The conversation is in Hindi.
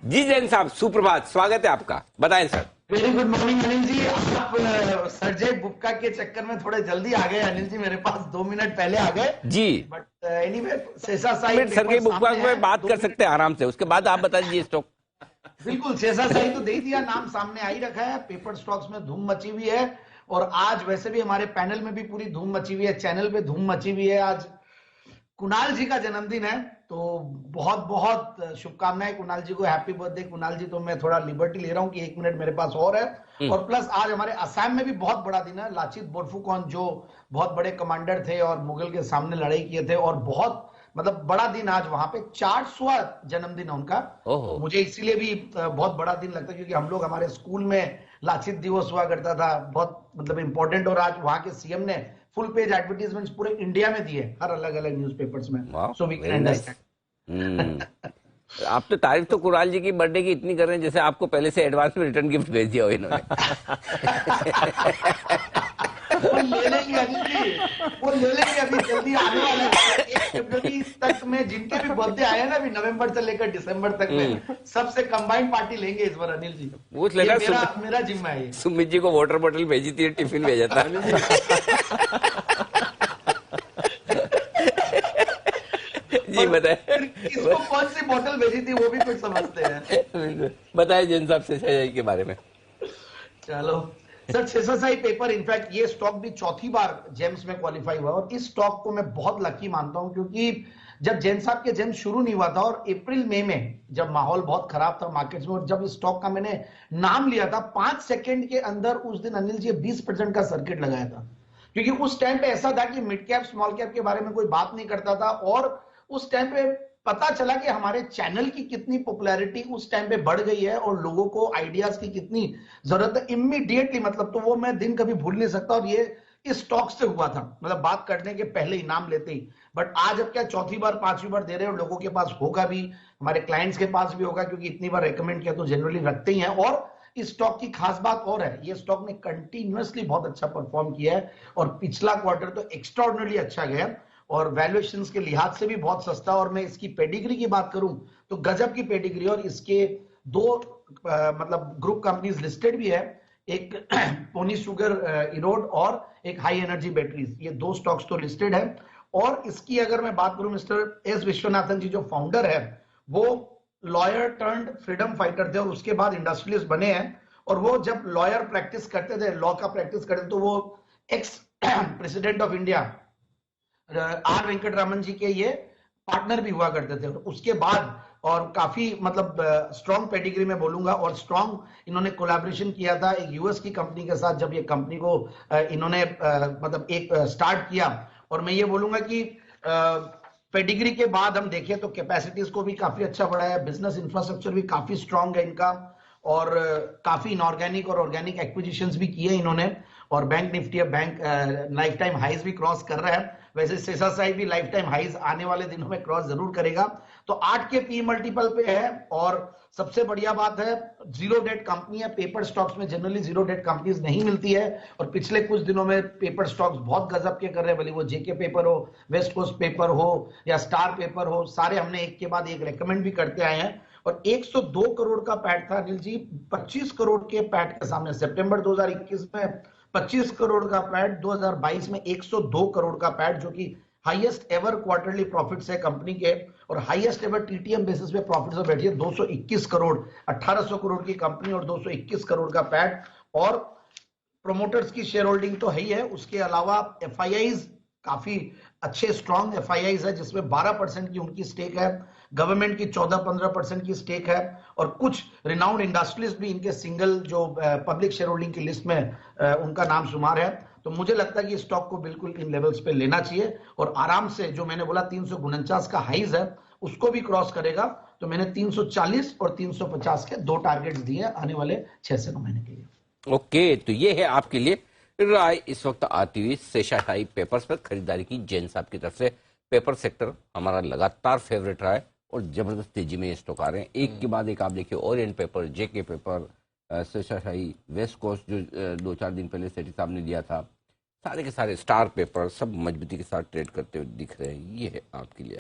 जी जैन साहब, सुप्रभात, स्वागत है आपका। बताएं sir. Very good morning Anil ji. आप सरजय बुक्का के चक्कर में थोड़े जल्दी आ गए अनिल जी, मेरे पास 2 मिनट पहले आ गए। जी, but anyway Sesha Sai minute sir paper के बुकवाक सामने है। में बात दो कर मिनट सकते हैं आराम से, उसके बाद आप बता दीजिए स्टॉक। बिल्कुल, शेषा साई तो दे ही दिया, नाम सामने आ ही रखा है। पेपर स्टॉक्स में धूम मची हुई है और आज वैसे भी हमारे पैनल में भी पूरी धूम मची हुई है, चैनल पे धूम मची हुई है। आज कुणाल जी का जन्मदिन है, तो बहुत बहुत शुभकामनाएं कुणाल जी को। हैप्पी बर्थडे कुणाल जी। तो मैं थोड़ा लिबर्टी ले रहा हूं कि 1 मिनट मेरे पास और है। और प्लस आज हमारे असम में भी बहुत बड़ा दिन है। लाचित बोरफुकन जो बहुत बड़े कमांडर थे और मुगल के सामने लड़ाई किए थे, और बहुत मतलब बड़ा दिन आज वहां पे 400वां जन्मदिन है उनका। तो मुझे इसीलिए भी बहुत बड़ा दिन लगता है, क्योंकि हम लोग हमारे स्कूल में लाचित दिवस हुआ करता था, बहुत मतलब इंपॉर्टेंट। और आज वहां के सीएम ने फुल पेज एडवर्टीजमेंट्स पूरे इंडिया में दिए, हर अलग अलग न्यूज़पेपर्स में। So we can very nice. Understand. आप तो तारीफ तो कुणाल जी की बर्थडे की इतनी कर रहे हैं जैसे आपको पहले से एडवांस में रिटर्न गिफ्ट भेज दिया हो इन्होंने। वो ले लेंगे अनिल जी, वो ले लेंगे, अभी जल्दी आने वाला है। 1 फरवरी तक में जिनके भी बर्थडे आए ना, अभी नवंबर से लेकर दिसंबर तक में सबसे कंबाइंड पार्टी लेंगे इस बार अनिल जी। पूछ ये लेना, मेरा जिम्मा है ये। सुमित जी को वाटर बॉटल भेजी थी, टिफिन भेजा था। जी बताए। फिर किसको कौन सी बोतल भेजी थी वो भी कुछ समझते हैं। बताए जैन साहब से के बारे में। चलो सर, शेषशाही पेपर इनफैक्ट ये स्टॉक भी चौथी बार जेम्स में क्वालिफाई हुआ, और इस स्टॉक को मैं बहुत लकी मानता हूं, क्योंकि जब जैन साहब के जेम्स शुरू नहीं हुआ था और अप्रैल मई में जब माहौल बहुत खराब था मार्केट्स में, और जब इस स्टॉक का मैंने नाम लिया था 5 सेकंड के अंदर उस दिन अनिल जी 20% का सर्किट लगाया था। क्योंकि उस टाइम पे ऐसा था कि मिड कैप स्मॉल कैप के बारे में कोई बात नहीं करता था, और उस टाइम पे पता चला कि हमारे चैनल की कितनी पॉपुलैरिटी उस टाइम पे बढ़ गई है और लोगों को आइडियाज की कितनी जरूरत है इमीडिएटली। मतलब तो वो मैं दिन कभी भूल नहीं सकता, और ये इस स्टॉक से हुआ था, मतलब बात करने के पहले ही, नाम लेते ही। बट आज अब क्या चौथी बार पांचवी बार दे रहे हैं, और लोगों के पास होगा भी, हमारे क्लाइंट्स के पास भी होगा, क्योंकि इतनी बार रेकमेंड किया तो जनरली रखते ही हैं। और इस स्टॉक की खास बात और है, ये स्टॉक ने कंटिन्यूअसली बहुत अच्छा परफॉर्म किया है, और पिछला क्वार्टर तो एक्स्ट्राऑर्डिनरी अच्छा गया, और वैल्यूएशंस के लिहाज से भी बहुत सस्ता। और मैं इसकी पेडिग्री की बात करूं तो गजब की पेडिग्री, और इसके दो मतलब ग्रुप कंपनीज लिस्टेड भी है, एक पोनी शुगर इरोड और एक हाई एनर्जी बैटरीज, ये दो स्टॉक्स तो लिस्टेड है। और इसकी अगर मैं बात करूं, मिस्टर एस विश्वनाथन जी जो फाउंडर है, वो लॉयर टर्न्ड फ्रीडम फाइटर थे, और उसके बाद इंडस्ट्रियलिस्ट बने हैं। और वो जब लॉयर प्रैक्टिस करते थे, लॉ का प्रैक्टिस करते थे, तो वो ex president of India R Venkataraman ji के ये पार्टनर भी हुआ करते थे। उसके बाद और काफी मतलब स्ट्रॉन्ग पेडिग्री में बोलूंगा, और स्ट्रॉन्ग इन्होंने कोलैबोरेशन किया था एक यूएस की कंपनी के साथ, जब ये कंपनी को इन्होंने मतलब एक स्टार्ट किया। और मैं ये बोलूंगा कि पेडिग्री के बाद हम देखें तो कैपेसिटीज को भी काफी अच्छा बढ़ा है, बिजनेस इंफ्रास्ट्रक्चर भी काफी स्ट्रॉन्ग है इनका, और काफी इनऑर्गेनिक और ऑर्गेनिक एक्विजिशंस भी किए इन्होंने। और bank Nifty bank life time highs भी क्रॉस कर रहा है। वैसे शेषशाही भी लाइफ टाइम हाइज आने वाले दिनों में क्रॉस जरूर करेगा। तो 8 के पी मल्टीपल पे है, और सबसे बढ़िया बात है जीरो डेट कंपनी है। पेपर स्टॉक्स में जनरली जीरो डेट कंपनीज नहीं मिलती है, और पिछले कुछ दिनों में पेपर स्टॉक्स बहुत गजब के कर रहे हैं, भले वो जेके पेपर हो, वेस्ट कोस्ट पेपर हो या स्टार पेपर हो, सारे हमने एक के बाद एक रेकमेंड भी करते आए हैं। और 102 करोड़ का पैट था अनिल जी, 25 करोड़ के पैट के सामने सितंबर 2021 में 25 करोड़ का पैट, 2022 में 102 करोड़ का पैट, जो कि हाईएस्ट एवर क्वार्टरली प्रॉफिट्स है कंपनी के, और हाईएस्ट एवर टीटीएम बेसिस पे प्रॉफिट्स में बैठी है 221 करोड़। 1800 करोड़ की कंपनी और 221 करोड़ का पैट। और प्रोमोटर्स की शेयर होल्डिंग तो है ही है, उसके अलावा एफआईआईज काफी अच्छे स्ट्रॉन्ग एफआईआईज है, जिसमें 12% की उनकी स्टेक है, गवर्नमेंट की 14-15% की स्टेक है, और कुछ रिनाउंड इंडस्ट्रियलिस्ट भी इनके सिंगल जो पब्लिक शेयर होल्डिंग की लिस्ट में उनका नाम शुमार है। तो मुझे लगता है कि स्टॉक को बिल्कुल इन लेवल्स पे लेना चाहिए, और आराम से जो मैंने बोला 349 का हाइज है उसको भी क्रॉस करेगा। तो मैंने 340 और 350 के दो टारगेट्स दिए आने वाले 6 से 9 महीने के लिए। ओके, तो ये है आपके लिए राय इस वक्त आती हुई शेषशाही पेपर्स पर खरीदारी की जैन साहब की तरफ से। पेपर सेक्टर हमारा लगातार फेवरेट रहा है और जबरदस्त तेजी में ये स्टॉक आ रहे हैं, एक के बाद एक। आप देखिए ओरिएंट पेपर, जेके पेपर, शेषशाही, वेस्ट कोस्ट जो 2-4 दिन पहले सेठी साहब ने दिया था, सारे के सारे स्टार पेपर सब मजबूती के साथ ट्रेड करते हुए दिख रहे हैं। ये है आपके लिए।